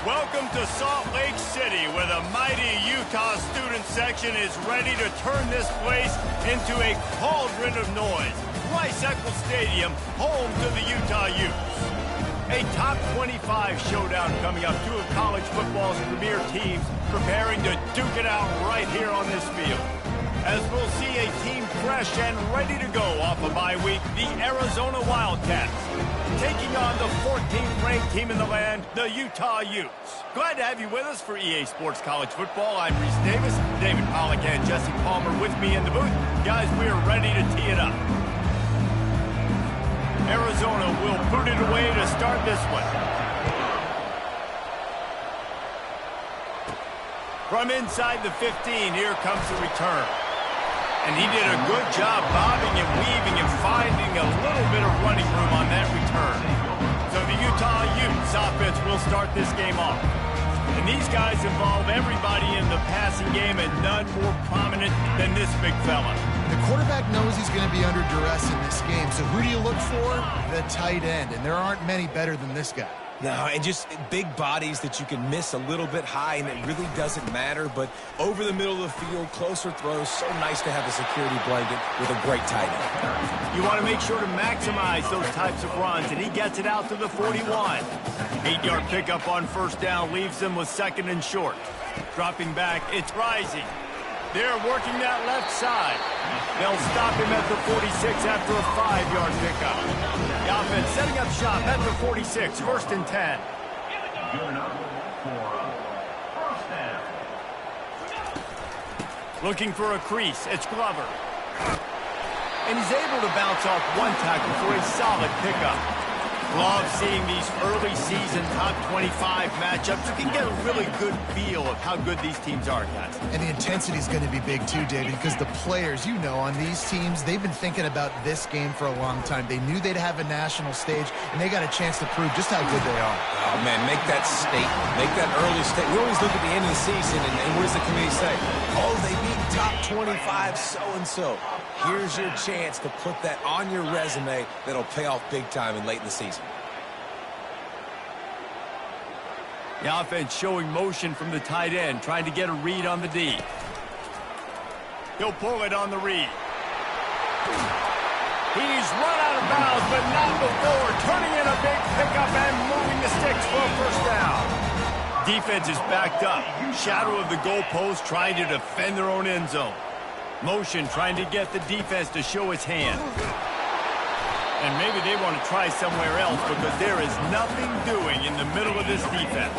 Welcome to Salt Lake City, where the mighty Utah student section is ready to turn this place into a cauldron of noise. Rice-Eccles Stadium, home to the Utah Utes. A top 25 showdown coming up. Two of college football's premier teams preparing to duke it out right here on this field. As we'll see a team fresh and ready to go off a bye week, the Arizona Wildcats, taking on the 14th ranked team in the land, the Utah Utes. Glad to have you with us for EA Sports College Football. I'm Reese Davis, David Pollack and Jesse Palmer with me in the booth. Guys, we are ready to tee it up. Arizona will boot it away to start this one. From inside the 15, here comes the return. And he did a good job bobbing and weaving and finding a little bit of running room on that return. So the Utah Utes offense will start this game off. And these guys involve everybody in the passing game, and none more prominent than this big fella. The quarterback knows he's going to be under duress in this game, so who do you look for? The tight end, and there aren't many better than this guy. No, and just big bodies that you can miss a little bit high, and it really doesn't matter. But over the middle of the field, closer throws, so nice to have a security blanket with a great tight end. You want to make sure to maximize those types of runs, and he gets it out to the 41. 8-yard pickup on first down leaves them with second and short. Dropping back, it's Rising. They're working that left side. They'll stop him at the 46 after a 5-yard pickup. The offense setting up shop at the 46, first and 10. Looking for a crease, it's Glover. And he's able to bounce off one tackle for a solid pickup. Love seeing these early season top 25 matchups. You can get a really good feel of how good these teams are, guys. And the intensity is going to be big too, David, because the players, you know, on these teams, they've been thinking about this game for a long time. They knew they'd have a national stage, and they got a chance to prove just how good they are. Oh, man, make that statement. Make that early statement. We always look at the end of the season, and what does the committee say? Oh, they beat top 25 so-and-so. Here's your chance to put that on your resume that'll pay off big time and late in the season. The offense showing motion from the tight end, trying to get a read on the D. He'll pull it on the read. He's run out of bounds, but not before turning in a big pickup and moving the sticks for a first down. Defense is backed up. Shadow of the goalpost, trying to defend their own end zone. Motion trying to get the defense to show its hand. And maybe they want to try somewhere else because there is nothing doing in the middle of this defense.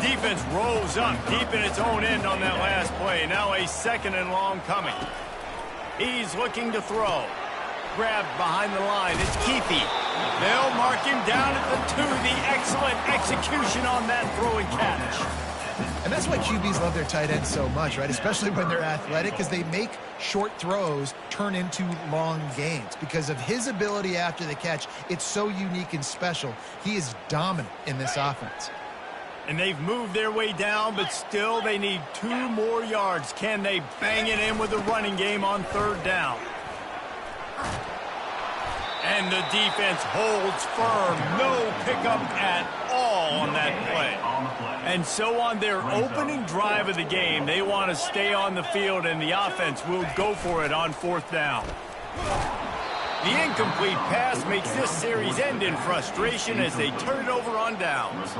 Defense rolls up deep in its own end on that last play. Now a second and long coming. He's looking to throw. Grabbed behind the line. It's Keefe. They'll mark him down at the 2. The excellent execution on that throw and catch. And that's why QBs love their tight ends so much, right? Especially when they're athletic, because they make short throws turn into long gains. Because of his ability after the catch, it's so unique and special. He is dominant in this offense. And they've moved their way down, but still they need 2 more yards. Can they bang it in with the running game on third down? And the defense holds firm. No pickup at all on that play. And so on their opening drive of the game, they want to stay on the field, and the offense will go for it on fourth down. The incomplete pass makes this series end in frustration as they turn it over on downs.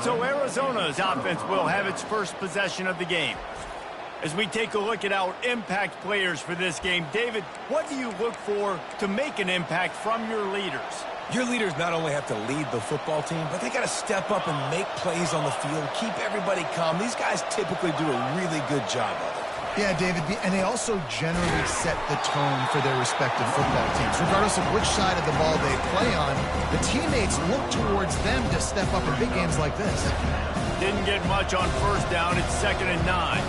So Arizona's offense will have its first possession of the game. As we take a look at our impact players for this game, David, what do you look for to make an impact from your leaders? Your leaders not only have to lead the football team, but they got to step up and make plays on the field, keep everybody calm. These guys typically do a really good job of it. Yeah, David, and they also generally set the tone for their respective football teams. Regardless of which side of the ball they play on, the teammates look towards them to step up in big games like this. Didn't get much on first down. It's 2nd and 9.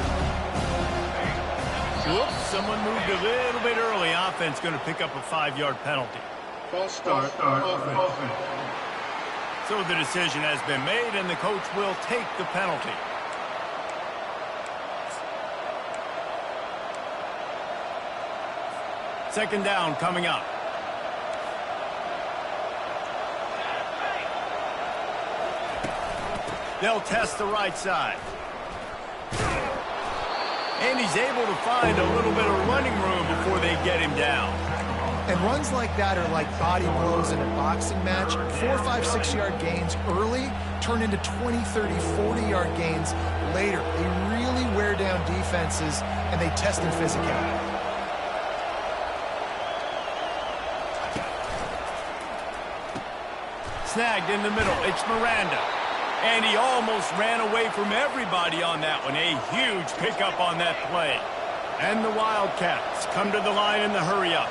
Whoops, someone moved a little bit early. Offense going to pick up a 5-yard penalty. False start, offense. So the decision has been made, and the coach will take the penalty. Second down coming up. They'll test the right side. And he's able to find a little bit of running room before they get him down. And runs like that are like body blows in a boxing match. 4, 5, 6-yard gains early turn into 20, 30, 40-yard gains later. They really wear down defenses, and they test their physicality. Snagged in the middle. It's Miranda. And he almost ran away from everybody on that one. A huge pickup on that play. And the Wildcats come to the line in the hurry-up.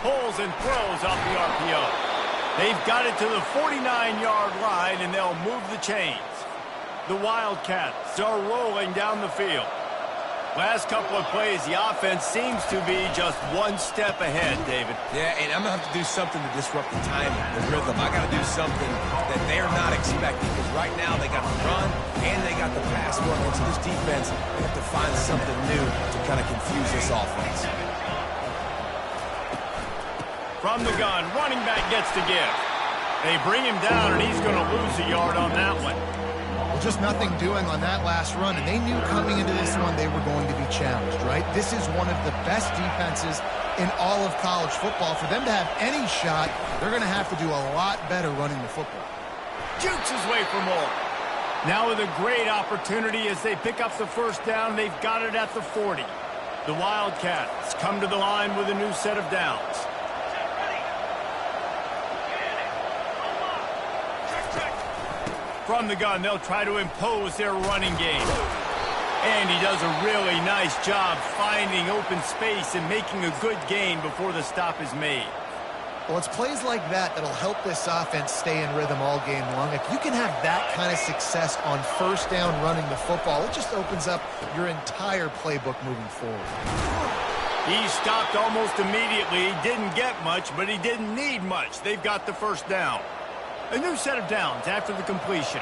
Pulls and throws off the RPO. They've got it to the 49-yard line, and they'll move the chains. The Wildcats are rolling down the field. Last couple of plays, the offense seems to be just one step ahead, David. Yeah, and I'm going to have to do something to disrupt the timing, the rhythm. I got to do something that they're not expecting, because right now they got the run and they got the pass working. So this defense, they have to find something new to kind of confuse this offense. From the gun, running back gets to give. They bring him down, and he's going to lose a yard on that one. Just nothing doing on that last run, and they knew coming into this one they were going to be challenged, right? This is one of the best defenses in all of college football. For them to have any shot, they're going to have to do a lot better running the football. Jukes his way for more. Now with a great opportunity as they pick up the first down, they've got it at the 40. The Wildcats come to the line with a new set of downs. From the gun, they'll try to impose their running game. And he does a really nice job finding open space and making a good gain before the stop is made. Well, it's plays like that that'll help this offense stay in rhythm all game long. If you can have that kind of success on first down running the football, it just opens up your entire playbook moving forward. He stopped almost immediately. He didn't get much, but he didn't need much. They've got the first down. A new set of downs after the completion.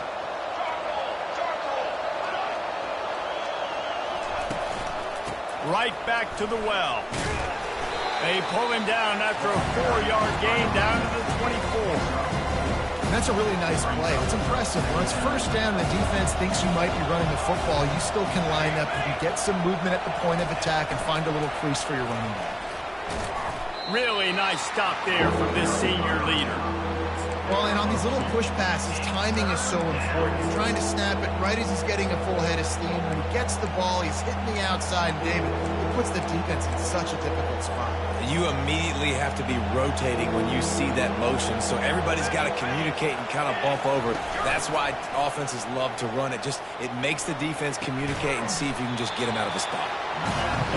Right back to the well. They pull him down after a 4-yard gain down to the 24. And that's a really nice play. It's impressive. When it's first down, the defense thinks you might be running the football. You still can line up. You can get some movement at the point of attack and find a little crease for your running back. Really nice stop there from this senior leader. Well, and on these little push passes, timing is so important. You're trying to snap it right as he's getting a full head of steam. When he gets the ball, he's hitting the outside, and David, it puts the defense in such a difficult spot. You immediately have to be rotating when you see that motion, so everybody's got to communicate and kind of bump over. That's why offenses love to run it. It makes the defense communicate and see if you can just get him out of the spot.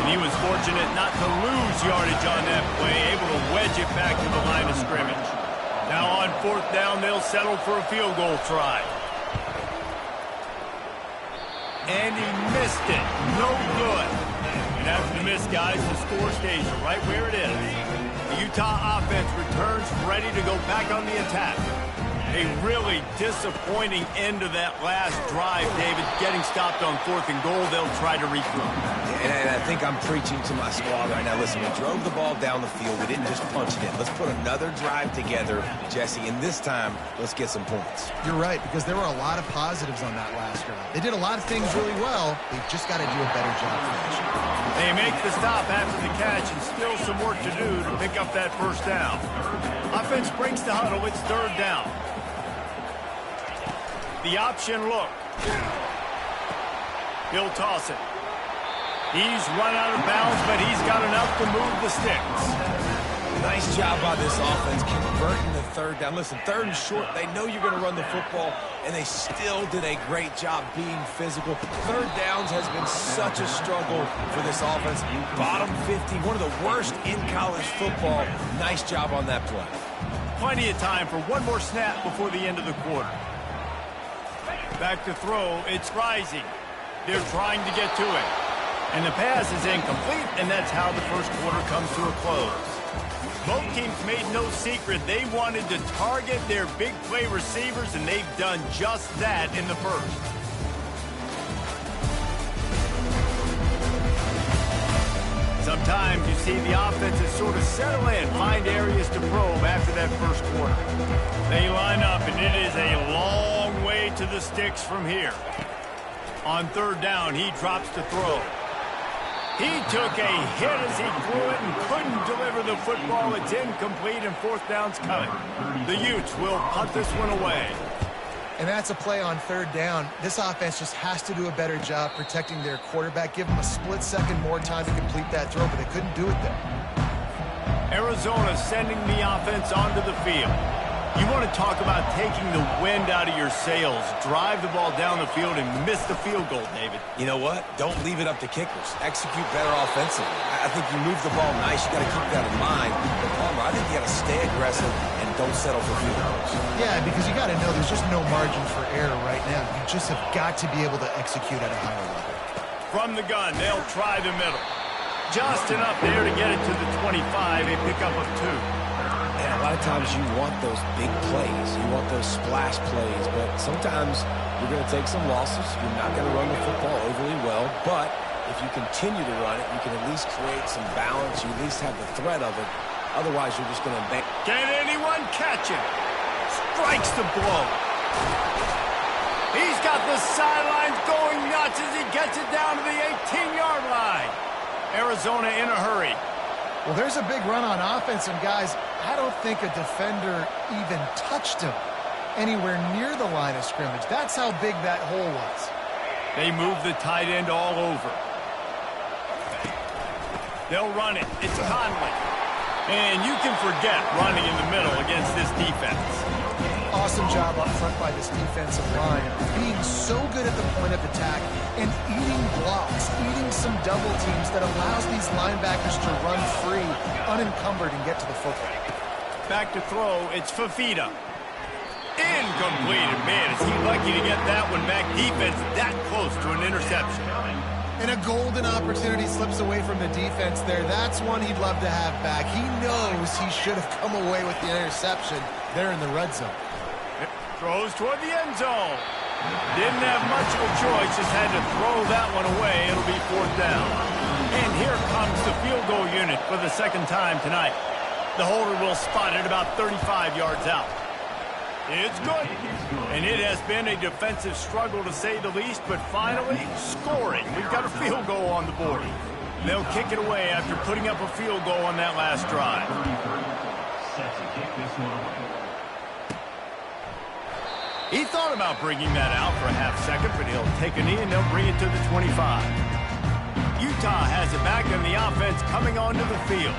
And he was fortunate not to lose yardage on that play, able to wedge it back to the line of scrimmage. Now on fourth down, they'll settle for a field goal try. And he missed it. No good. And after the miss, guys, the score stays right where it is. The Utah offense returns ready to go back on the attack. A really disappointing end of that last drive, David. Getting stopped on 4th and goal, they'll try to regroup. And I think I'm preaching to my squad right now. Listen, we drove the ball down the field. We didn't just punch it in. Let's put another drive together, Jesse, and this time, let's get some points. You're right, because there were a lot of positives on that last drive. They did a lot of things really well. They've just got to do a better job finishing. They make the stop after the catch and still some work to do to pick up that first down. Offense breaks the huddle. It's 3rd down. The option look. He'll toss it. He's run out of bounds, but he's got enough to move the sticks. Nice job by this offense converting the 3rd down. Listen, 3rd and short, they know you're going to run the football, and they still did a great job being physical. 3rd downs has been such a struggle for this offense. Bottom 50, one of the worst in college football. Nice job on that play. Plenty of time for one more snap before the end of the quarter. Back to throw, it's Rising. They're trying to get to it. And the pass is incomplete, and that's how the first quarter comes to a close. Both teams made no secret they wanted to target their big play receivers, and they've done just that in the first. Some times you see the offenses sort of settle in, find areas to probe after that first quarter. They line up, and it is a long way to the sticks from here. On third down, he drops to throw. He took a hit as he threw it and couldn't deliver the football. It's incomplete, and fourth down's coming. The Utes will punt this one away. And that's a play on third down. This offense just has to do a better job protecting their quarterback. Give them a split second more time to complete that throw, but they couldn't do it there. Arizona sending the offense onto the field. You want to talk about taking the wind out of your sails. Drive the ball down the field and miss the field goal, David. You know what? Don't leave it up to kickers. Execute better offensively. I think you move the ball nice. You got to keep that in mind. But Palmer, I think you got to stay aggressive and don't settle for field goals. Yeah, because you got to know there's just no margin for error right now. You just have got to be able to execute at a higher level. From the gun, they'll try the middle. Just enough there to get it to the 25. A pickup of 2. And a lot of times you want those big plays. You want those splash plays. But sometimes you're going to take some losses. You're not going to run the football overly well. But if you continue to run it, you can at least create some balance. You at least have the threat of it. Otherwise, you're just going to bank. Can anyone catch him? Strikes the blow. He's got the sidelines going nuts as he gets it down to the 18-yard line. Arizona in a hurry. Well, there's a big run on offense, and guys, I don't think a defender even touched him anywhere near the line of scrimmage. That's how big that hole was. They move the tight end all over. They'll run it. It's Conley. And you can forget running in the middle against this defense. Awesome job up front by this defensive line, being so good at the point of attack and eating blocks, eating some double teams that allows these linebackers to run free, unencumbered, and get to the football. Back to throw, it's Fafita. Incomplete, and man, is he lucky to get that one back. Defense that close to an interception. And a golden opportunity slips away from the defense there. That's one he'd love to have back. He knows he should have come away with the interception there in the red zone. Throws toward the end zone. Didn't have much of a choice, just had to throw that one away. It'll be fourth down. And here comes the field goal unit for the second time tonight. The holder will spot it about 35 yards out. It's good. And it has been a defensive struggle to say the least, but finally scoring. We've got a field goal on the board. They'll kick it away after putting up a field goal on that last drive. He thought about bringing that out for a half second, but he'll take a knee and they'll bring it to the 25. Utah has it back and the offense coming onto the field.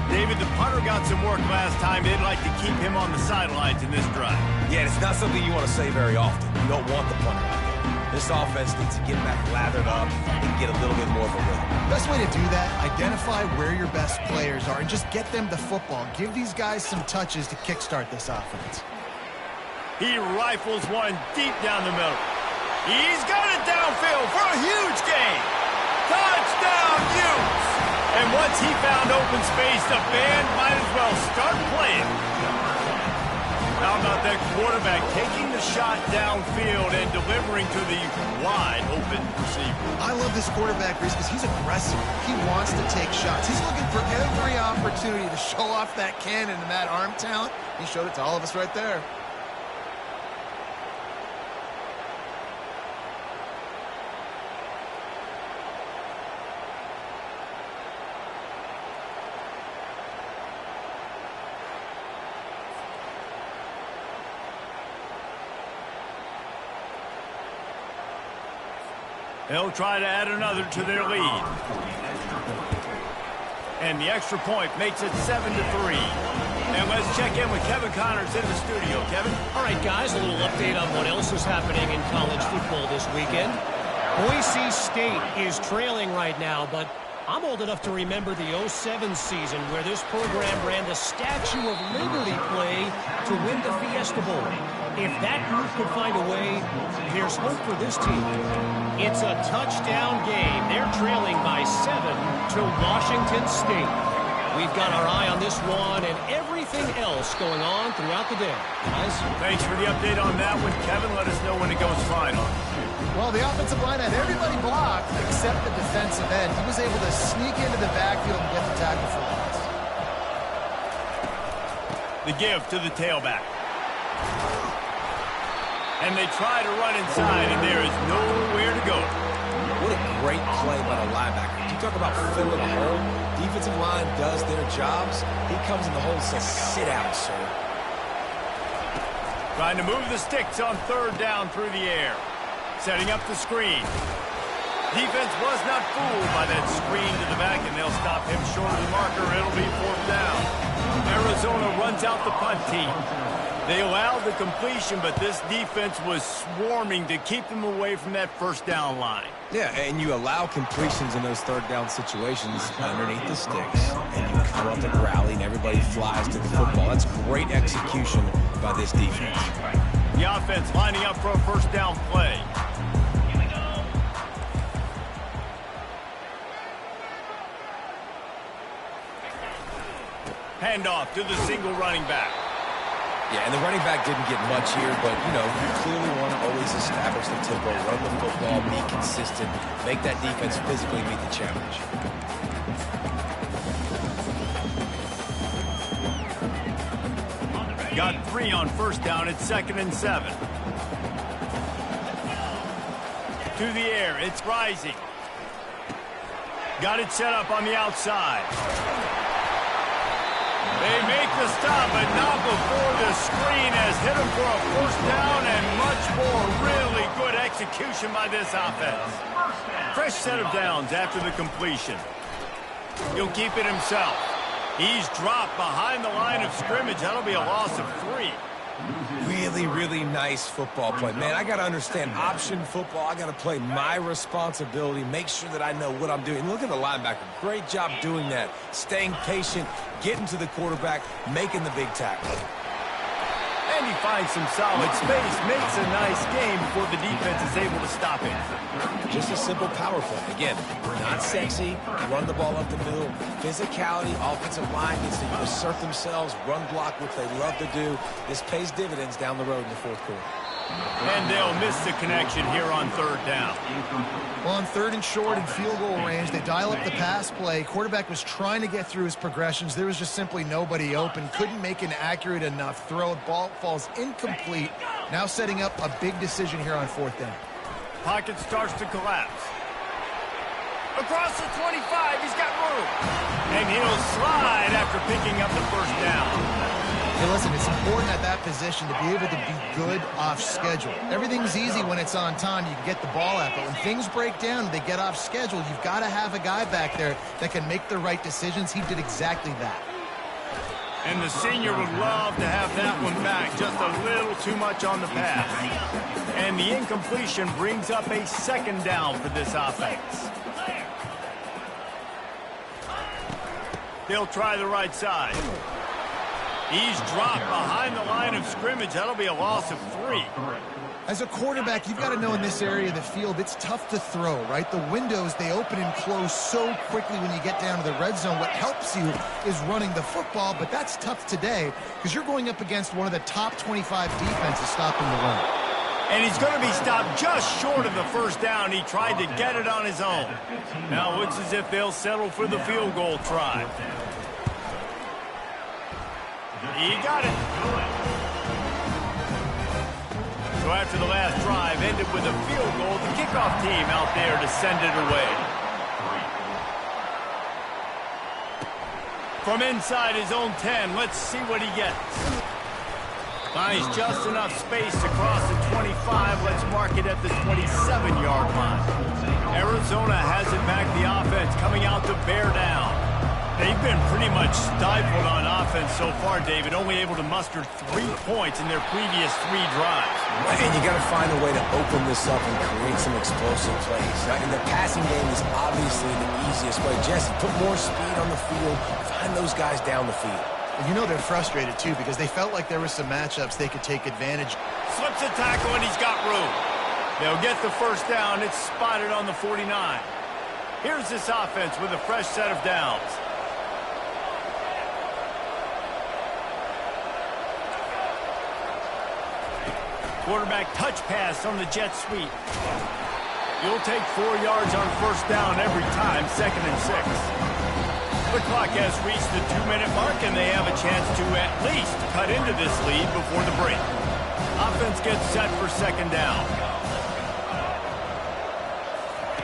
David, the punter got some work last time. They'd like to keep him on the sidelines in this drive. Yeah, it's not something you want to say very often. You don't want the punter out there. This offense needs to get back lathered up and get a little bit more of a rhythm. Best way to do that, identify where your best players are and just get them the football. Give these guys some touches to kickstart this offense. He rifles one deep down the middle. He's got it downfield for a huge gain. Touchdown, Utes! And once he found open space, the band might as well start playing. How about that quarterback taking the shot downfield and delivering to the wide open receiver? I love this quarterback, Reese, because he's aggressive. He wants to take shots. He's looking for every opportunity to show off that cannon and that arm talent. He showed it to all of us right there. They'll try to add another to their lead. And the extra point makes it 7-3. And let's check in with Kevin Connors in the studio. Kevin? All right, guys, a little update on what else is happening in college football this weekend. Boise State is trailing right now, but I'm old enough to remember the 07 season where this program ran the Statue of Liberty play to win the Fiesta Bowl. If that group could find a way, there's hope for this team. It's a touchdown game. They're trailing by 7 to Washington State. We've got our eye on this one and everything else going on throughout the day. Guys? Thanks for the update on that one, Kevin. Let us know when it goes final. Well, the offensive line had everybody blocked except the defensive end. He was able to sneak into the backfield and tackle for loss. The give to the tailback. And they try to run inside, and there is nowhere to go. What a great play by the linebacker. You talk about filling a hole. Defensive line does their jobs. He comes in the hole and says, sit down, sir. Trying to move the sticks on third down through the air. Setting up the screen. Defense was not fooled by that screen to the back, and they'll stop him short of the marker. It'll be fourth down. Arizona runs out the punt team. They allowed the completion, but this defense was swarming to keep them away from that first down line. Yeah, and you allow completions in those third down situations underneath the sticks, and you come up the rally, and everybody flies to the football. That's great execution by this defense. The offense lining up for a first down play. Handoff to the single running back. Yeah, and the running back didn't get much here, but, you know, you clearly want to always establish the tempo, run the football, be consistent, make that defense physically meet the challenge. Got 3 on first down. It's 2nd and 7. To the air. It's rising. Got it set up on the outside. They make the stop, but not before the screen has hit them for a first down, and much more really good execution by this offense. Fresh set of downs after the completion. He'll keep it himself. He's dropped behind the line of scrimmage. That'll be a loss of 3. Really, really nice football play. Man, I got to understand option football. I got to play my responsibility, make sure that I know what I'm doing. Look at the linebacker. Great job doing that. Staying patient, getting to the quarterback, making the big tackle. And he finds some solid space, makes a nice game before the defense is able to stop him. Just a simple power play. Again, not sexy, run the ball up the middle. Physicality, offensive line needs to assert themselves, run block, which they love to do. This pays dividends down the road in the fourth quarter. And they'll miss the connection here on third down. Well, on third and short and field goal range, they dial up the pass play. Quarterback was trying to get through his progressions. There was just simply nobody open. Couldn't make an accurate enough throw. Ball falls incomplete. Now setting up a big decision here on fourth down. Pocket starts to collapse. Across the 25, he's got room. And he'll slide after picking up the first down. Hey, listen, it's important at that position to be able to be good off schedule. Everything's easy when it's on time. You can get the ball out. But when things break down, they get off schedule, you've got to have a guy back there that can make the right decisions. He did exactly that. And the senior would love to have that one back. Just a little too much on the pass. And the incompletion brings up a second down for this offense. They'll try the right side. He's dropped behind the line of scrimmage. That'll be a loss of 3. As a quarterback, you've got to know in this area of the field, it's tough to throw, right? The windows, they open and close so quickly when you get down to the red zone. What helps you is running the football, but that's tough today because you're going up against one of the top 25 defenses stopping the run. And he's going to be stopped just short of the first down. He tried to get it on his own. Now it looks as if they'll settle for the field goal try. He got it. So after the last drive ended with a field goal, the kickoff team out there to send it away. From inside his own 10, let's see what he gets. Finds just enough space to cross the 25. Let's mark it at the 27-yard line. Arizona has it back, the offense coming out to bear down. They've been pretty much stifled on offense so far, David, only able to muster 3 points in their previous 3 drives. And you got to find a way to open this up and create some explosive plays. And the passing game is obviously the easiest way. Jesse, put more speed on the field, find those guys down the field. You know they're frustrated, too, because they felt like there were some matchups they could take advantage. Slips a tackle, and he's got room. They'll get the first down. It's spotted on the 49. Here's this offense with a fresh set of downs. Quarterback touch pass on the jet sweep. You'll take 4 yards on first down every time, 2nd and 6. The clock has reached the 2-minute mark, and they have a chance to at least cut into this lead before the break. Offense gets set for second down.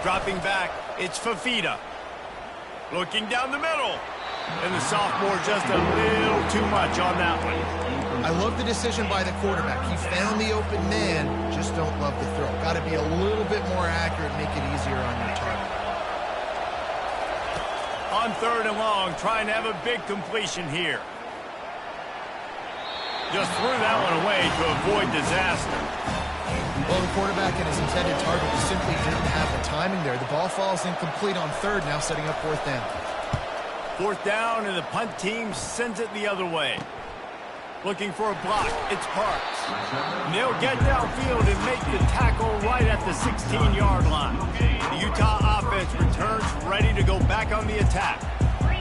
Dropping back, it's Fafita. Looking down the middle. And the sophomore just a little too much on that one. I love the decision by the quarterback. He found the open man, just don't love the throw. Got to be a little bit more accurate, make it easier on your target. On 3rd and long, trying to have a big completion here. Just threw that one away to avoid disaster. Well, the quarterback and his intended target simply didn't have the timing there. The ball falls incomplete on 3rd, now setting up 4th down. 4th down, and the punt team sends it the other way. Looking for a block, it's Parks. And they'll get downfield and make the tackle right at the 16-yard line. The Utah offense returns ready to go back on the attack.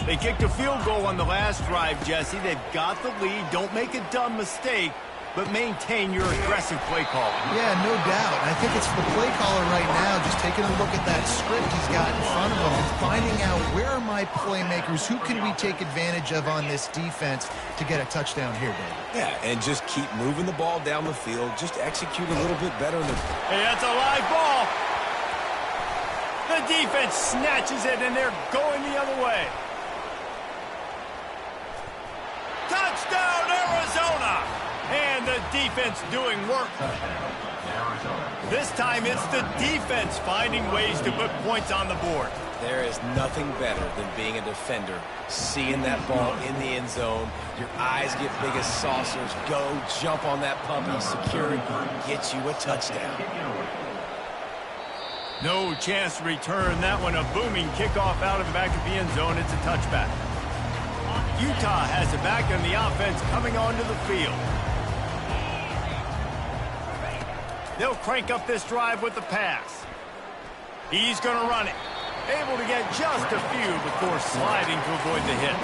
They kicked a field goal on the last drive, Jesse. They've got the lead. Don't make a dumb mistake, but maintain your aggressive play call. Yeah, no doubt. I think it's the play caller right now just taking a look at that script he's got in front of him and finding out where are my playmakers, who can we take advantage of on this defense to get a touchdown here, David. Yeah, and just keep moving the ball down the field. Just execute a little bit better. Hey, that's a live ball. The defense snatches it, and they're going the other way. Touchdown, Arizona! And the defense doing work. This time it's the defense finding ways to put points on the board. There is nothing better than being a defender. Seeing that ball in the end zone, your eyes get big as saucers. Go, jump on that puppy, secure it, get you a touchdown. No chance to return that one. A booming kickoff out of the back of the end zone. It's a touchback. Utah has it back, and the offense coming onto the field. They'll crank up this drive with the pass. He's going to run it. Able to get just a few before sliding to avoid the hit.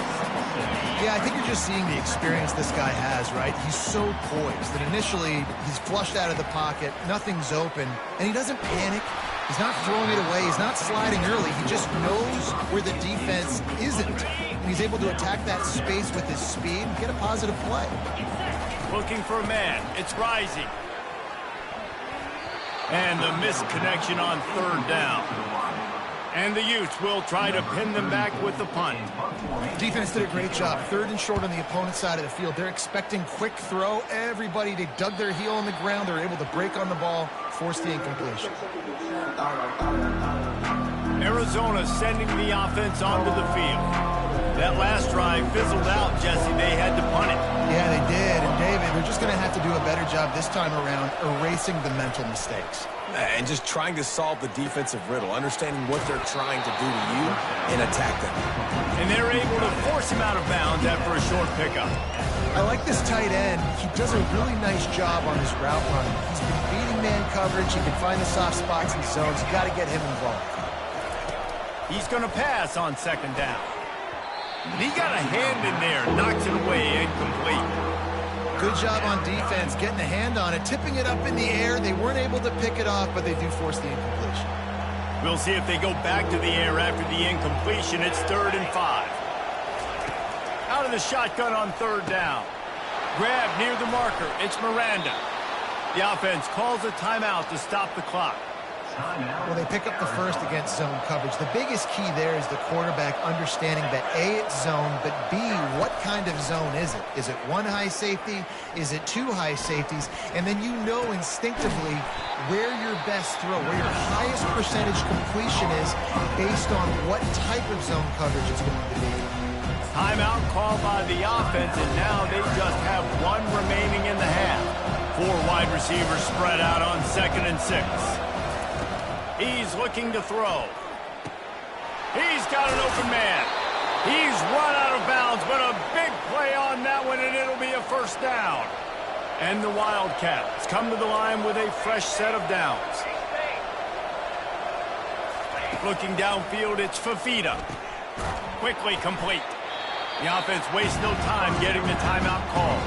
Yeah, I think you're just seeing the experience this guy has, right? He's so poised that initially he's flushed out of the pocket, nothing's open, and he doesn't panic. He's not throwing it away. He's not sliding early. He just knows where the defense isn't. And he's able to attack that space with his speed and get a positive play. Looking for a man. It's Rising. And the missed connection on 3rd down. And the Utes will try to pin them back with the punt. Defense did a great job. 3rd and short on the opponent's side of the field. They're expecting quick throw. Everybody, they dug their heel on the ground. They're able to break on the ball, force the incompletion. Arizona sending the offense onto the field. That last drive fizzled out, Jesse. They had to punt it. Yeah, they did. And David, they're just going to have to do a better job this time around erasing the mental mistakes. And just trying to solve the defensive riddle, understanding what they're trying to do to you and attack them. And they're able to force him out of bounds after a short pickup. I like this tight end. He does a really nice job on his route running. He's been beating man coverage. He can find the soft spots and zones. You got to get him involved. He's going to pass on 2nd down. And he got a hand in there, knocks it away, incomplete. Good job on defense, getting a hand on it, tipping it up in the air. They weren't able to pick it off, but they do force the incompletion. We'll see if they go back to the air after the incompletion. It's 3rd and 5. Out of the shotgun on 3rd down. Grab near the marker. It's Miranda. The offense calls a timeout to stop the clock. Well, they pick up the first against zone coverage. The biggest key there is the quarterback understanding that A, it's zone, but B, what kind of zone is it? Is it 1 high safety? Is it 2 high safeties? And then you know instinctively where your best throw, where your highest percentage completion is based on what type of zone coverage it's going to be. Timeout called by the offense, and now they just have 1 remaining in the half. 4 wide receivers spread out on 2nd and 6. He's looking to throw. He's got an open man. He's run out of bounds, but a big play on that one, and it'll be a 1st down. And the Wildcats come to the line with a fresh set of downs. Looking downfield, it's Fafita. Quickly complete. The offense wastes no time getting the timeout called.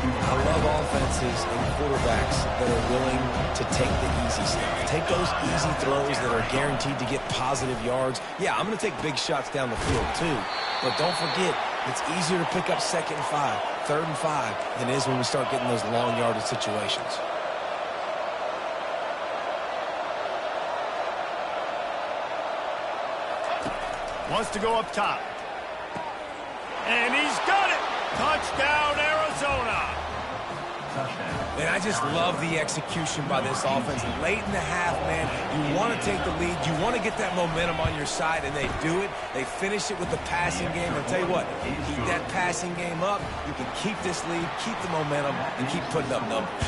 I love offenses and quarterbacks that are willing to take the easy stuff. Take those easy throws that are guaranteed to get positive yards. Yeah, I'm going to take big shots down the field too. But don't forget, it's easier to pick up 2nd and 5, 3rd and 5 than it is when we start getting those long yardage situations. Wants to go up top. And he's got it! Touchdown, Arizona! And I just love the execution by this offense. Late in the half, man, you want to take the lead. You want to get that momentum on your side, and they do it. They finish it with the passing game. I'll tell you what, keep that passing game up. You can keep this lead, keep the momentum, and keep putting up numbers.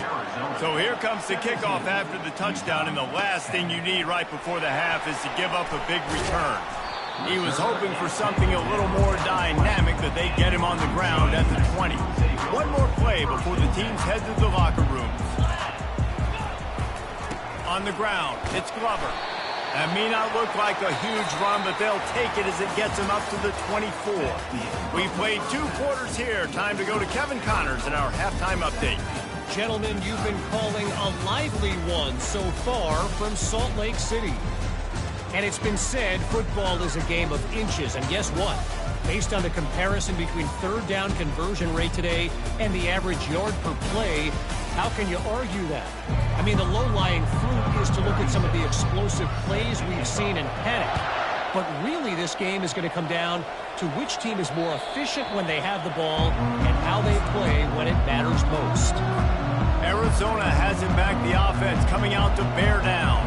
So here comes the kickoff after the touchdown, and the last thing you need right before the half is to give up a big return. He was hoping for something a little more dynamic, that they get him on the ground at the 20. One more play before the teams head to the locker rooms. On the ground, it's Glover. That may not look like a huge run, but they'll take it as it gets him up to the 24. We played 2 quarters here. Time to go to Kevin Connors in our halftime update. Gentlemen, you've been calling a lively one so far from Salt Lake City. And it's been said football is a game of inches. And guess what? Based on the comparison between 3rd down conversion rate today and the average yard per play, how can you argue that? I mean, the low-lying fruit is to look at some of the explosive plays we've seen and panic. But really, this game is going to come down to which team is more efficient when they have the ball and how they play when it matters most. Arizona hasn't backed the offense coming out to bear down.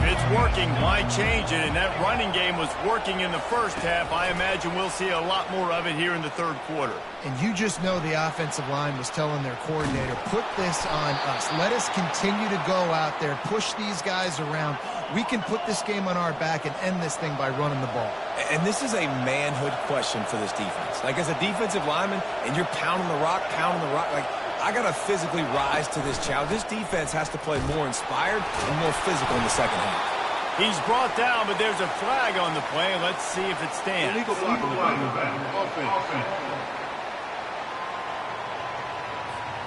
If it's working, why change it? And that running game was working in the first half. I imagine we'll see a lot more of it here in the 3rd quarter. And you just know the offensive line was telling their coordinator, put this on us. Let us continue to go out there, push these guys around. We can put this game on our back and end this thing by running the ball. And this is a manhood question for this defense. Like, as a defensive lineman, and you're pounding the rock, like, I got to physically rise to this challenge. This defense has to play more inspired and more physical in the 2nd half. He's brought down, but there's a flag on the play. Let's see if it stands. Illegal flag. Offense.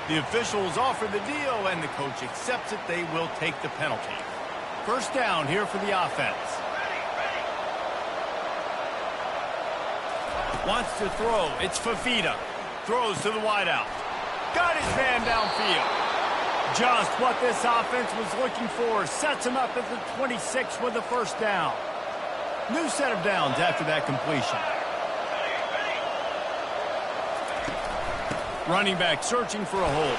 The officials offer the deal, and the coach accepts it. They will take the penalty. 1st down here for the offense. Wants to throw. It's Fafita. Throws to the wideout. Got his man downfield. Just what this offense was looking for. Sets him up at the 26 with the 1st down. New set of downs after that completion. Running back searching for a hole.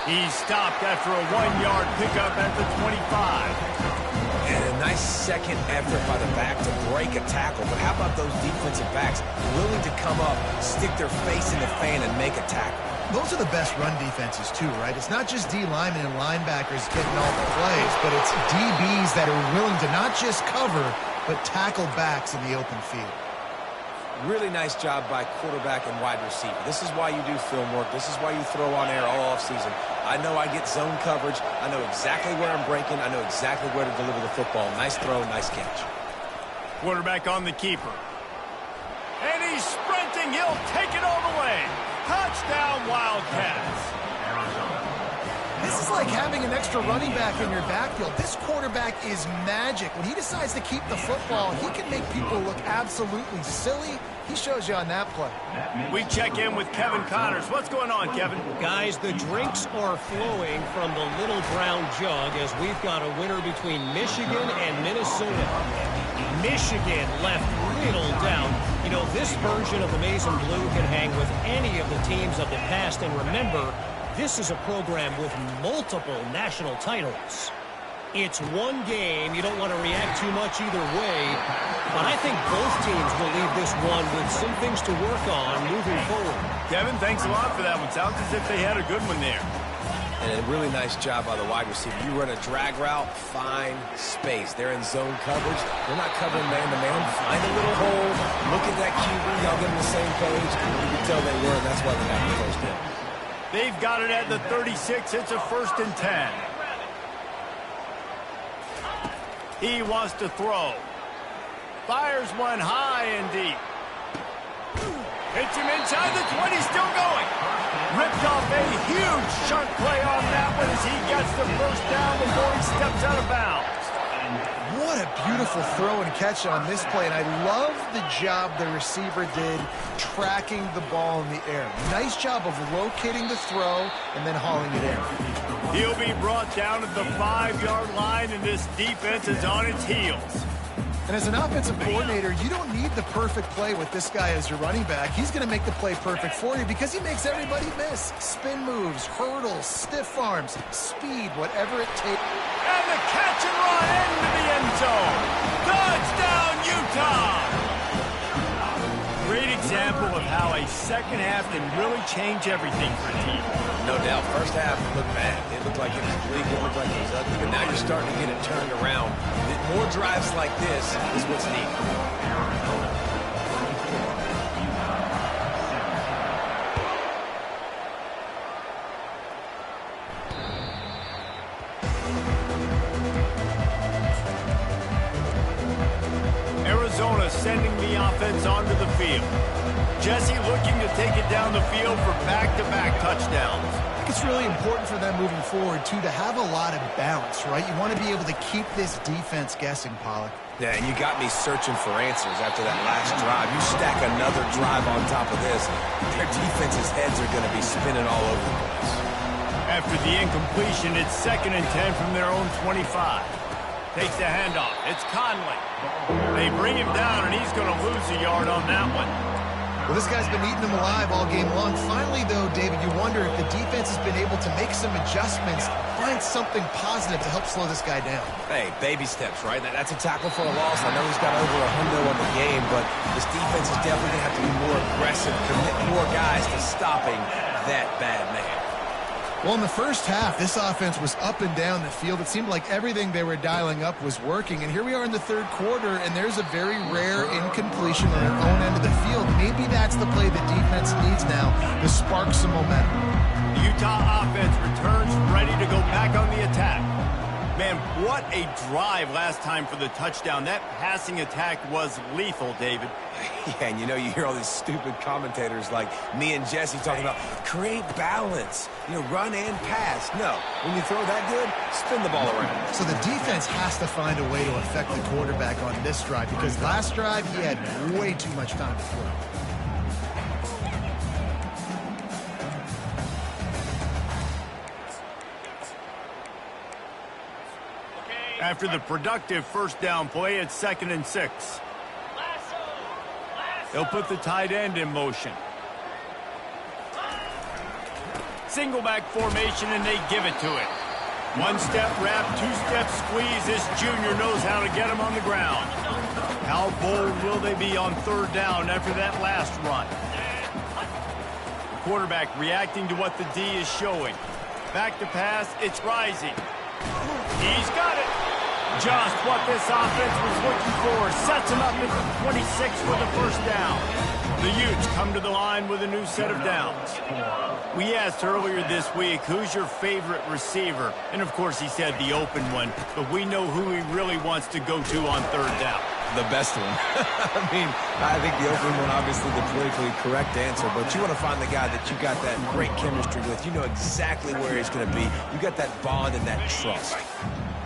He's stopped after a 1-yard pickup at the 25. And a nice second effort by the back to break a tackle. But how about those defensive backs willing to come up, stick their face in the fan, and make a tackle? Those are the best run defenses too, right? It's not just D linemen and linebackers getting all the plays, but it's DBs that are willing to not just cover, but tackle backs in the open field. Really nice job by quarterback and wide receiver. This is why you do film work. This is why you throw on air all offseason. I know I get zone coverage. I know exactly where I'm breaking. I know exactly where to deliver the football. Nice throw, nice catch. Quarterback on the keeper. And he's sprinting. He'll take it all the way. Touchdown, Wildcats. This is like having an extra running back in your backfield. This quarterback is magic. When he decides to keep the football, he can make people look absolutely silly. He shows you on that play. We check in with Kevin Connors. What's going on, Kevin? Guys, the drinks are flowing from the little brown jug as we've got a winner between Michigan and Minnesota. Michigan left little doubt. You know, this version of the Maize and Blue can hang with any of the teams of the past. And remember, this is a program with multiple national titles. It's one game. You don't want to react too much either way. But I think both teams will leave this one with some things to work on moving forward. Kevin, thanks a lot for that one. Sounds as if they had a good one there. And a really nice job by the wide receiver. You run a drag route, find space. They're in zone coverage. They're not covering man-to-man. Find a little hole. Look at that QB. Y'all get on the same page. You can tell they were, and that's why they got the 1st down. They've got it at the 36. It's a 1st and 10. He wants to throw. Fires one high and deep. Hits him inside the 20, still going. Ripped off a huge chunk play on that one as he gets the first down before he steps out of bounds. What a beautiful throw and catch on this play, and I love the job the receiver did tracking the ball in the air. Nice job of locating the throw and then hauling it in. He'll be brought down at the 5-yard line, and this defense is on its heels. And as an offensive coordinator, you don't need the perfect play with this guy as your running back. He's going to make the play perfect for you because he makes everybody miss. Spin moves, hurdles, stiff arms, speed, whatever it takes. And the catch and run into the end zone. Touchdown, Utah! Great example of how a second half can really change everything for a team. No doubt. First half looked bad. It looked like it was bleak. It looked like it was ugly. But now you're starting to get it turned around. More drives like this is what's needed. Arizona sending the offense onto the field. Jesse looking to take it down the field for back-to-back touchdowns. It's really important for them moving forward, too, to have a lot of bounce, right? You want to be able to keep this defense guessing, Pollack. Yeah, and you got me searching for answers after that last drive. You stack another drive on top of this, their defense's heads are going to be spinning all over the place. After the incompletion, it's 2nd and 10 from their own 25. Takes the handoff. It's Conley. They bring him down, and he's going to lose a yard on that one. Well, this guy's been eating them alive all game long. Finally, though, David, you wonder if the defense has been able to make some adjustments, find something positive to help slow this guy down. Hey, baby steps, right? That's a tackle for a loss. I know he's got over $100 on the game, but this defense is definitely going to have to be more aggressive, commit more guys to stopping that bad man. Well, in the first half, this offense was up and down the field. It seemed like everything they were dialing up was working. And here we are in the third quarter, and there's a very rare incompletion on their own end of the field. Maybe that's the play the defense needs now to spark some momentum. The Utah offense returns ready to go back on the attack. Man, what a drive last time for the touchdown. That passing attack was lethal, David. Yeah, and you hear all these stupid commentators like me and Jesse talking about create balance, run and pass. No, when you throw that good, spin the ball around. So the defense has to find a way to affect the quarterback on this drive because last drive he had way too much time to throw. After the productive first down play, it's 2nd and 6. They'll put the tight end in motion. Single back formation, and they give it to it. One-step wrap, two-step squeeze. This junior knows how to get him on the ground. How bold will they be on 3rd down after that last run? The quarterback reacting to what the D is showing. Back to pass, it's Rising. He's got it. Just what this offense was looking for. Sets him up at the 26 for the first down. The Utes come to the line with a new set of downs. We asked earlier this week, who's your favorite receiver? And, of course, he said the open one. But we know who he really wants to go to on 3rd down. The best one. I think the open one, obviously the politically correct answer, but you want to find the guy that you got that great chemistry with. You know exactly where he's going to be. You got that bond and that trust.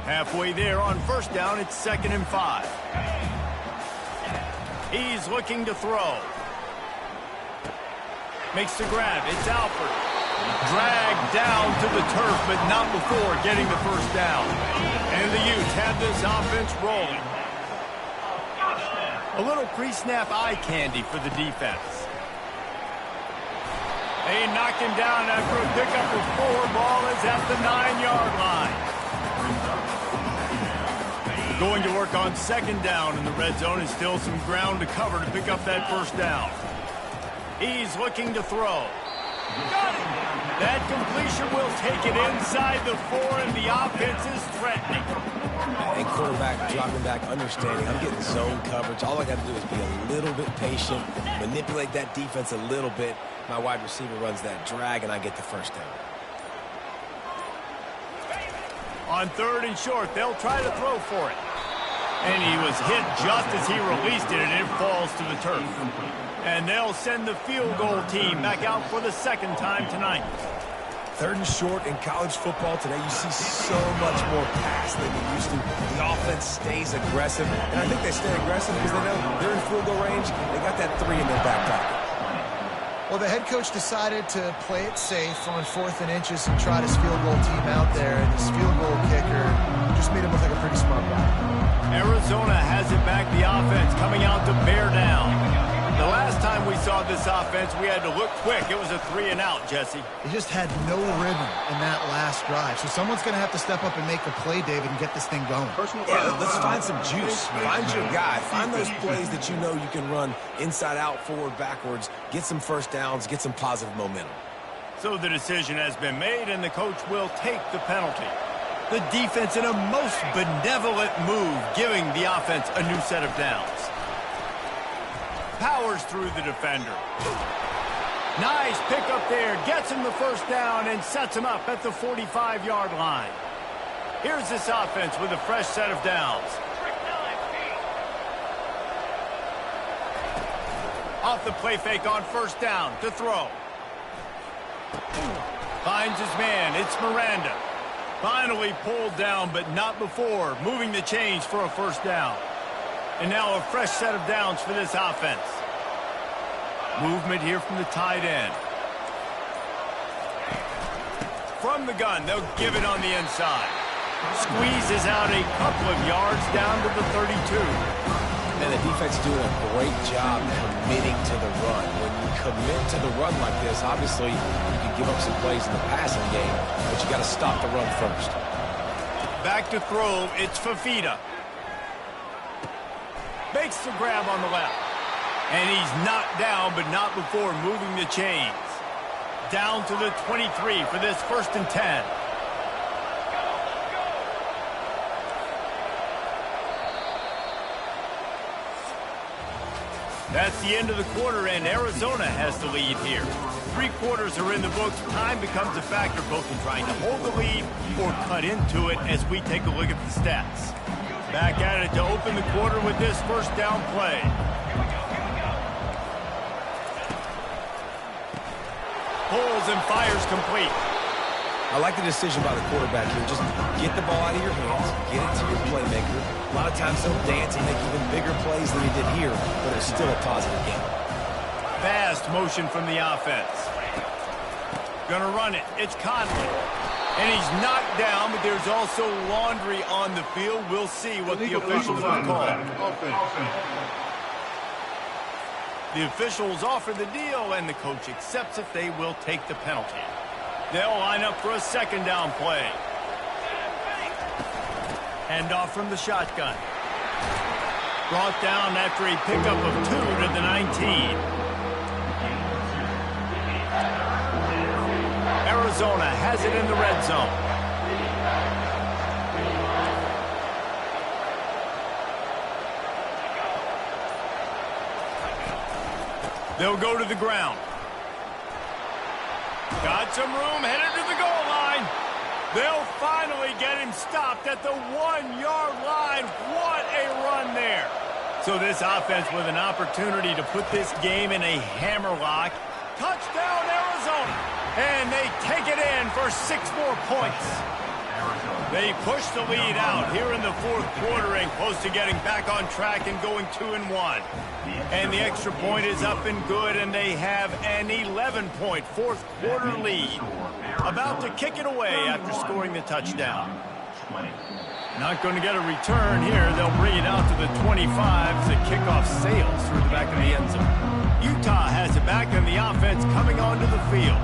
Halfway there on 1st down, it's 2nd and 5. He's looking to throw. Makes the grab. It's Alford. Dragged down to the turf, but not before getting the first down. And the Utes have this offense rolling. A little pre-snap eye candy for the defense. They knock him down after a pickup of 4. Ball is at the 9-yard line. Going to work on 2nd down in the red zone, and still some ground to cover to pick up that first down. He's looking to throw. Got it. That completion will take it inside the 4, and the offense is threatening. And quarterback dropping back, understanding I'm getting zone coverage. All I got to do is be a little bit patient, manipulate that defense a little bit. My wide receiver runs that drag, and I get the first down. On 3rd and short, they'll try to throw for it. And he was hit just as he released it, and it falls to the turf. And they'll send the field goal team back out for the second time tonight. 3rd and short in college football today. You see so much more pass than you used to. The offense stays aggressive, and I think they stay aggressive because they know they're in field goal range. They got that 3 in their back pocket. Well, the head coach decided to play it safe on 4th and inches and try his field goal team out there, and his field goal kicker just made him look like a pretty smart guy. Arizona has it back, the offense coming out to bear down. The last time we saw this offense, we had to look quick. It was a 3-and-out, Jesse. They just had no rhythm in that last drive. So someone's going to have to step up and make a play, David, and get this thing going. Yeah, let's find some juice. Find your guy. Find those plays that you know you can run inside out, forward, backwards. Get some first downs. Get some positive momentum. So the decision has been made, and the coach will take the penalty. The defense in a most benevolent move, giving the offense a new set of downs. Powers through the defender. Nice pick up there. Gets him the first down and sets him up at the 45-yard line. Here's this offense with a fresh set of downs. Off the play fake on first down to throw. Finds his man. It's Miranda. Finally pulled down, but not before. Moving the chains for a first down. And now a fresh set of downs for this offense. Movement here from the tight end. From the gun, they'll give it on the inside. Squeezes out a couple of yards down to the 32. And the defense doing a great job committing to the run. When you commit to the run like this, obviously you can give up some plays in the passing game, but you got to stop the run first. Back to throw, it's Fafita. Makes the grab on the left. And he's knocked down, but not before moving the chains. Down to the 23 for this 1st and 10. That's the end of the quarter, and Arizona has the lead here. 3 quarters are in the books. Time becomes a factor both in trying to hold the lead or cut into it as we take a look at the stats. Back at it to open the quarter with this first down play. Pulls and fires complete. I like the decision by the quarterback here. Just get the ball out of your hands, get it to your playmaker. A lot of times he'll dance and make even bigger plays than he did here, but it's still a positive game. Fast motion from the offense. Gonna run it. It's Conley. And he's knocked down, but there's also laundry on the field. We'll see what the officials have called. The officials offer the deal, and the coach accepts it. They will take the penalty. They'll line up for a second down play. Hand off from the shotgun. Brought down after a pickup of 2 to the 19. Arizona has it in the red zone. They'll go to the ground. Got some room, headed to the goal line. They'll finally get him stopped at the 1-yard line. What a run there. So this offense with an opportunity to put this game in a hammerlock. Touchdown, Arizona. And they take it in for 6 more points. They push the lead out here in the 4th quarter and close to getting back on track and going 2-1. And the extra point is up and good, and they have an 11-point 4th quarter lead. About to kick it away after scoring the touchdown. Not going to get a return here. They'll bring it out to the 25 as the kickoff sails through the back of the end zone. Utah has it back, and the offense coming onto the field.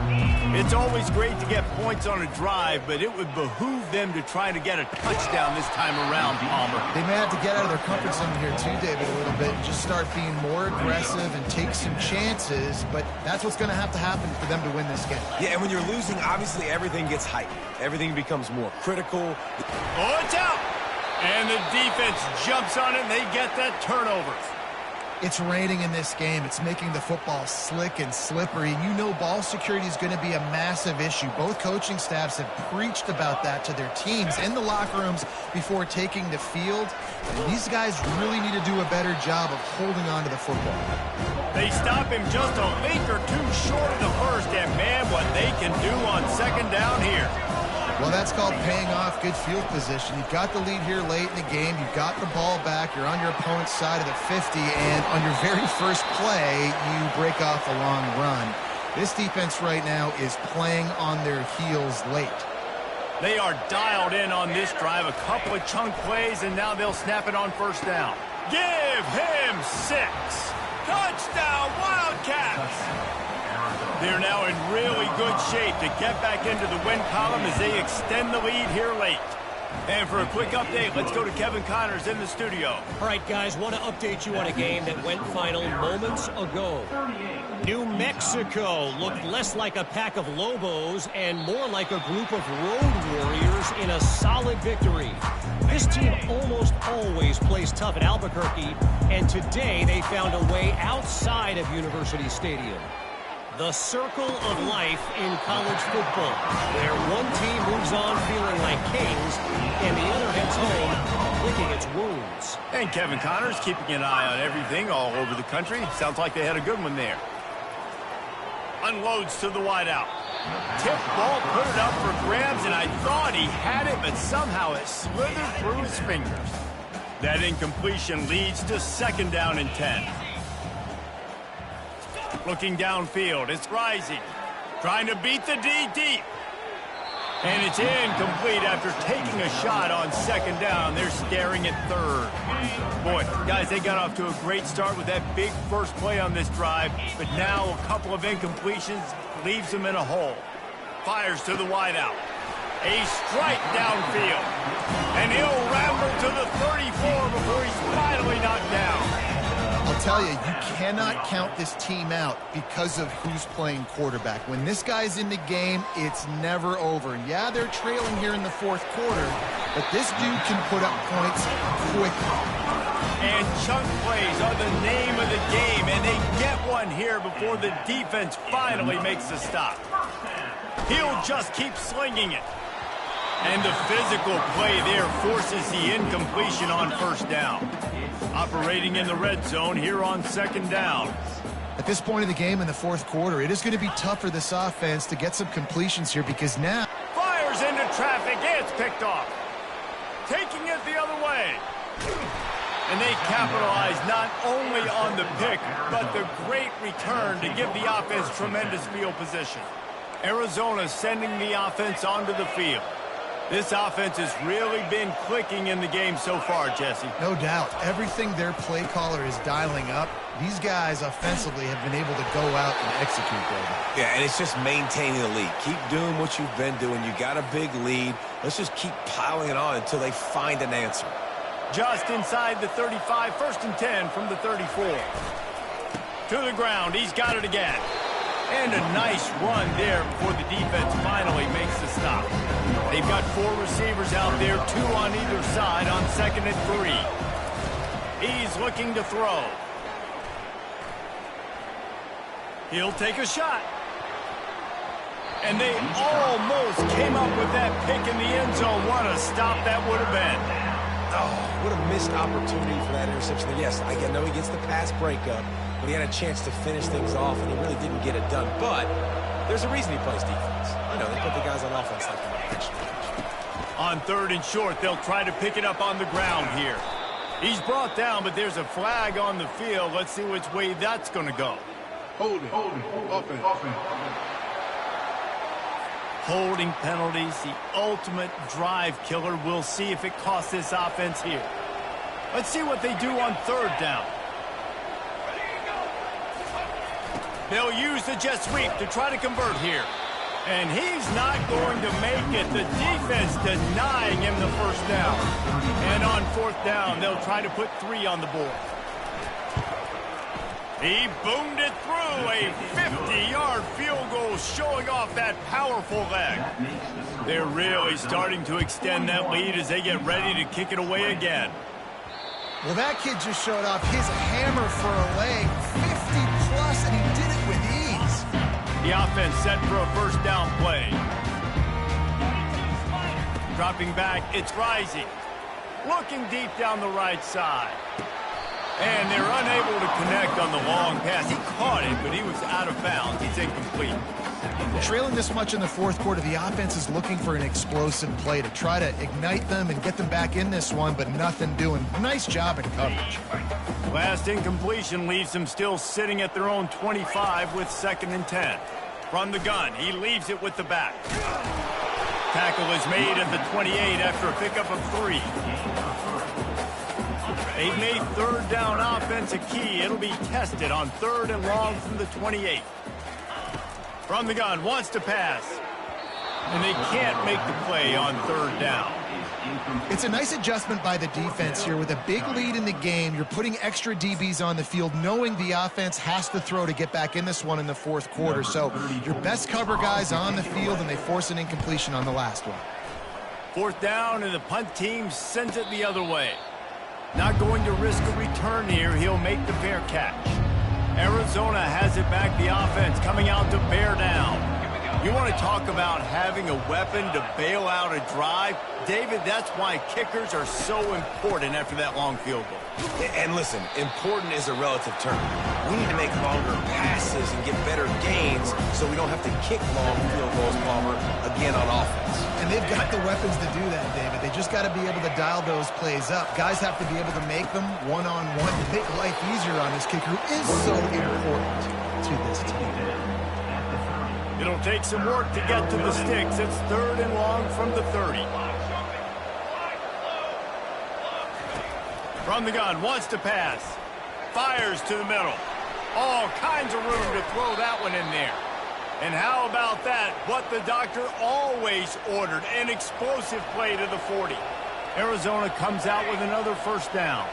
It's always great to get points on a drive, but it would behoove them to try to get a touchdown this time around, Palmer. They may have to get out of their comfort zone here too, David, a little bit, and just start being more aggressive and take some chances, but that's what's going to have to happen for them to win this game. Yeah, and when you're losing, obviously everything gets heightened. Everything becomes more critical. Oh, it's out! And the defense jumps on it, and they get that turnover. It's raining in this game. It's making the football slick and slippery. And you know ball security is going to be a massive issue. Both coaching staffs have preached about that to their teams in the locker rooms before taking the field. And these guys really need to do a better job of holding on to the football. They stop him just a link or two short of the first. And, man, what they can do on second down here. Well, that's called paying off good field position. You've got the lead here late in the game. You've got the ball back. You're on your opponent's side of the 50, and on your very first play, you break off a long run. This defense right now is playing on their heels late. They are dialed in on this drive. A couple of chunk plays, and now they'll snap it on first down. Give him 6. Touchdown, Wildcats! They're now in really good shape to get back into the win column as they extend the lead here late. And for a quick update, let's go to Kevin Connors in the studio. All right, guys, want to update you on a game that went final moments ago. New Mexico looked less like a pack of Lobos and more like a group of road warriors in a solid victory. This team almost always plays tough at Albuquerque, and today they found a way outside of University Stadium. The circle of life in college football, where one team moves on feeling like kings, and the other heads home licking its wounds. And Kevin Connors keeping an eye on everything all over the country. Sounds like they had a good one there. Unloads to the wideout. Tip ball, put it up for grabs, and I thought he had it, but somehow it slithered through his fingers. That incompletion leads to second down and 10. Looking downfield, it's Rising. Trying to beat the D deep. And it's incomplete after taking a shot on second down. They're staring at third. Boy, guys, they got off to a great start with that big first play on this drive. But now a couple of incompletions leaves them in a hole. Fires to the wideout. A strike downfield. And he'll ramble to the 34 before he's finally knocked down. I'll tell you, you cannot count this team out because of who's playing quarterback. When this guy's in the game, it's never over. Yeah, they're trailing here in the fourth quarter, but this dude can put up points quickly. And chunk plays are the name of the game, and they get one here before the defense finally makes a stop. He'll just keep slinging it. And the physical play there forces the incompletion on first down. Operating in the red zone here on second down. At this point of the game in the fourth quarter, it is going to be tough for this offense to get some completions here because now... Fires into traffic. It's picked off. Taking it the other way. And they capitalize not only on the pick, but the great return to give the offense tremendous field position. Arizona sending the offense onto the field. This offense has really been clicking in the game so far, Jesse. No doubt. Everything their play caller is dialing up, these guys offensively have been able to go out and execute, David. Yeah, and it's just maintaining the lead. Keep doing what you've been doing. You got a big lead. Let's just keep piling it on until they find an answer. Just inside the 35, first and 10 from the 34. To the ground, he's got it again. And a nice run there before the defense finally makes the stop. They've got 4 receivers out there, 2 on either side on second and 3. He's looking to throw. He'll take a shot. And they almost came up with that pick in the end zone. What a stop that would have been. Oh, what a missed opportunity for that interception. Yes, I know he gets the pass breakup, but he had a chance to finish things off, and he really didn't get it done. But there's a reason he plays defense. I know, they put the guys on offense like that. On third and short, they'll try to pick it up on the ground here. He's brought down, but there's a flag on the field. Let's see which way that's going to go. Holding, offense. Holding penalties, the ultimate drive killer. We'll see if it costs this offense here. Let's see what they do on third down. They'll use the jet sweep to try to convert here. And he's not going to make it. The defense denying him the first down. And on fourth down, they'll try to put 3 on the board. He boomed it through. A 50-yard field goal showing off that powerful leg. They're really starting to extend that lead as they get ready to kick it away again. Well, that kid just showed off his hammer for a leg, 50-plus, and he did it with ease. The offense set for a first down play. Dropping back, it's Rising. Looking deep down the right side. And they're unable to connect on the long pass. He caught it, but he was out of bounds. He's incomplete. Trailing this much in the fourth quarter, the offense is looking for an explosive play to try to ignite them and get them back in this one, but nothing doing. Nice job in coverage. Last incompletion leaves them still sitting at their own 25 with 2nd and 10. From the gun, he leaves it with the back. Tackle is made at the 28 after a pickup of 3. They've made third down offense a key. It'll be tested on 3rd and long from the 28. From the gun, wants to pass. And they can't make the play on 3rd down. It's a nice adjustment by the defense here. With a big lead in the game, you're putting extra DBs on the field, knowing the offense has to throw to get back in this one in the fourth quarter. So your best cover guys on the field, and they force an incompletion on the last one. 4th down, and the punt team sends it the other way. Not going to risk a return here. He'll make the fair catch. Arizona has it back. The offense coming out to bear down. You want to talk about having a weapon to bail out a drive? David, that's why kickers are so important after that long field goal. And listen, important is a relative term. We need to make longer passes and get better gains so we don't have to kick long field goals, Palmer, again on offense. And they've got the weapons to do that, David. They just got to be able to dial those plays up. Guys have to be able to make them one-on-one to make life easier on this kicker, who is so important to this team. It'll take some work to get to the sticks. It's 3rd and long from the 30. From the gun, wants to pass. Fires to the middle. All kinds of room to throw that one in there. And how about that? What the doctor always ordered, an explosive play to the 40. Arizona comes out with another first down.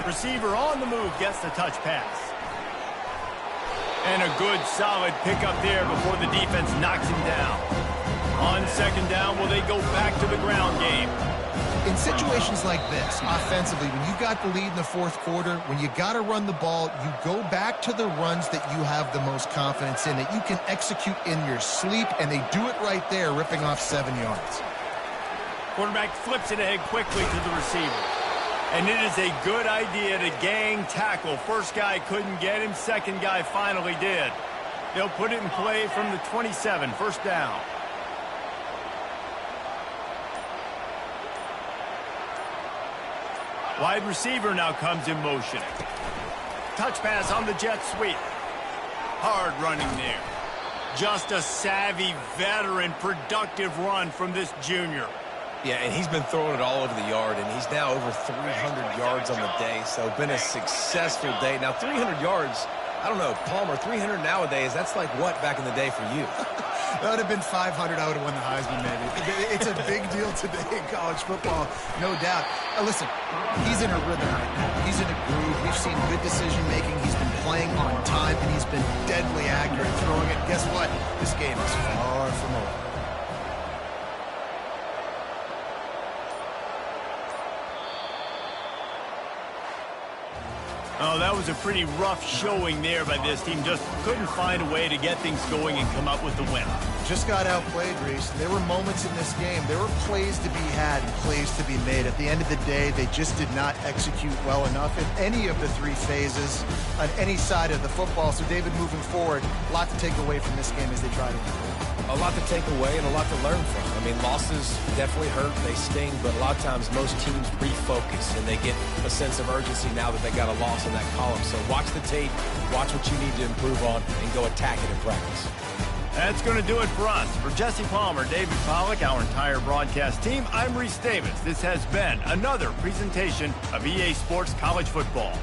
Receiver on the move, gets the touch pass. And a good solid pickup there before the defense knocks him down. On 2nd down, will they go back to the ground game? In situations like this, offensively, when you got the lead in the fourth quarter, when you got to run the ball, you go back to the runs that you have the most confidence in, that you can execute in your sleep, and they do it right there, ripping off 7 yards. Quarterback flips it ahead quickly to the receiver. And it is a good idea to gang tackle. First guy couldn't get him. Second guy finally did. They'll put it in play from the 27. First down. Wide receiver now comes in motion. Touch pass on the jet sweep. Hard running there. Just a savvy, veteran, productive run from this junior. Yeah, and he's been throwing it all over the yard, and he's now over 300 yards on the day, so been a successful day. Now, 300 yards, I don't know, Palmer, 300 nowadays, that's like what back in the day for you? That would have been 500. I would have won the Heisman, maybe. It's a big deal today in college football, no doubt. Listen, he's in a rhythm right now. He's in a groove. We've seen good decision-making. He's been playing on time, and he's been deadly accurate throwing it. Guess what? This game is far from over. Oh, that was a pretty rough showing there by this team. Just couldn't find a way to get things going and come up with the win. Just got outplayed, Reese. There were moments in this game. There were plays to be had and plays to be made. At the end of the day, they just did not execute well enough in any of the 3 phases on any side of the football. So, David, moving forward, a lot to take away from this game as they try to improve. A lot to take away and a lot to learn from. I mean, losses definitely hurt, they sting, but a lot of times most teams refocus and they get a sense of urgency now that they got a loss in that column. So watch the tape, watch what you need to improve on, and go attack it in practice. That's going to do it for us. For Jesse Palmer, David Pollack, our entire broadcast team, I'm Reese Davis. This has been another presentation of EA Sports College Football.